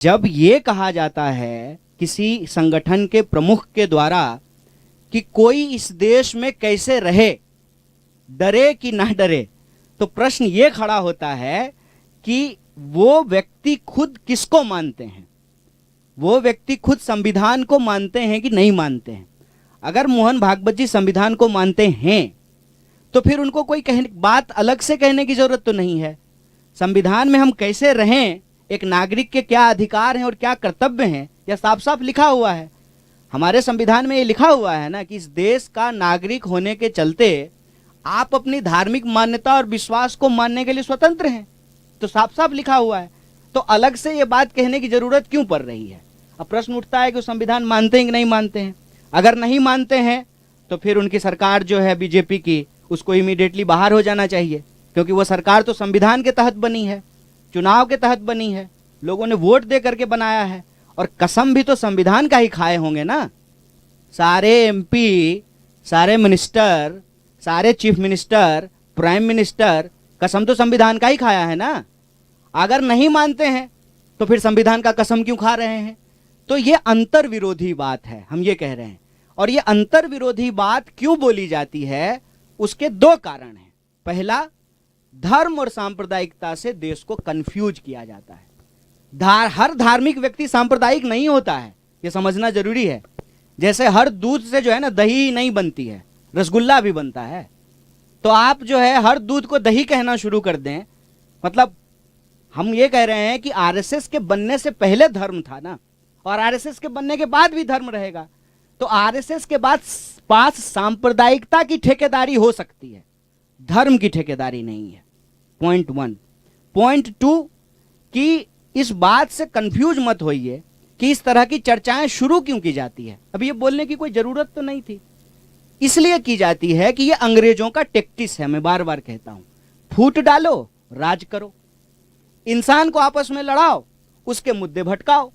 जब ये कहा जाता है किसी संगठन के प्रमुख के द्वारा कि कोई इस देश में कैसे रहे, डरे कि ना डरे, तो प्रश्न ये खड़ा होता है कि वो व्यक्ति खुद किसको मानते हैं, वो व्यक्ति खुद संविधान को मानते हैं कि नहीं मानते हैं। अगर मोहन भागवत जी संविधान को मानते हैं तो फिर उनको कोई बात अलग से कहने की जरूरत तो नहीं है। संविधान में हम कैसे रहें, एक नागरिक के क्या अधिकार हैं और क्या कर्तव्य हैं, यह साफ साफ लिखा हुआ है। हमारे संविधान में ये लिखा हुआ है ना कि इस देश का नागरिक होने के चलते आप अपनी धार्मिक मान्यता और विश्वास को मानने के लिए स्वतंत्र हैं, तो साफ साफ लिखा हुआ है। तो अलग से ये बात कहने की जरूरत क्यों पड़ रही है। अब प्रश्न उठता है कि संविधान मानते हैं कि नहीं मानते हैं। अगर नहीं मानते हैं तो फिर उनकी सरकार जो है बीजेपी की, उसको इमीडिएटली बाहर हो जाना चाहिए, क्योंकि वो सरकार तो संविधान के तहत बनी है, चुनाव के तहत बनी है, लोगों ने वोट दे करके बनाया है, और कसम भी तो संविधान का ही खाए होंगे ना। सारे एमपी, सारे मिनिस्टर, सारे चीफ मिनिस्टर, प्राइम मिनिस्टर, कसम तो संविधान का ही खाया है ना। अगर नहीं मानते हैं तो फिर संविधान का कसम क्यों खा रहे हैं। तो ये अंतर विरोधी बात है, हम ये कह रहे हैं। और ये अंतर विरोधी बात क्यों बोली जाती है, उसके दो कारण हैं। पहला, धर्म और सांप्रदायिकता से देश को कंफ्यूज किया जाता है। हर धार्मिक व्यक्ति सांप्रदायिक नहीं होता है, ये समझना जरूरी है। जैसे हर दूध से जो है ना दही नहीं बनती है, रसगुल्ला भी बनता है। तो आप जो है हर दूध को दही कहना शुरू कर दें, मतलब हम ये कह रहे हैं कि आरएसएस के बनने से पहले धर्म था ना, और आरएसएस के बनने के बाद भी धर्म रहेगा। तो आरएसएस के बाद पास सांप्रदायिकता की ठेकेदारी हो सकती है, धर्म की ठेकेदारी नहीं है। पॉइंट 1। पॉइंट 2 कि इस बात से कंफ्यूज मत होइए कि इस तरह की चर्चाएं शुरू क्यों की जाती है। अब ये बोलने की कोई जरूरत तो नहीं थी, इसलिए की जाती है कि ये अंग्रेजों का टैक्टिस है। मैं बार बार कहता हूं, फूट डालो, राज करो, इंसान को आपस में लड़ाओ, उसके मुद्दे भटकाओ,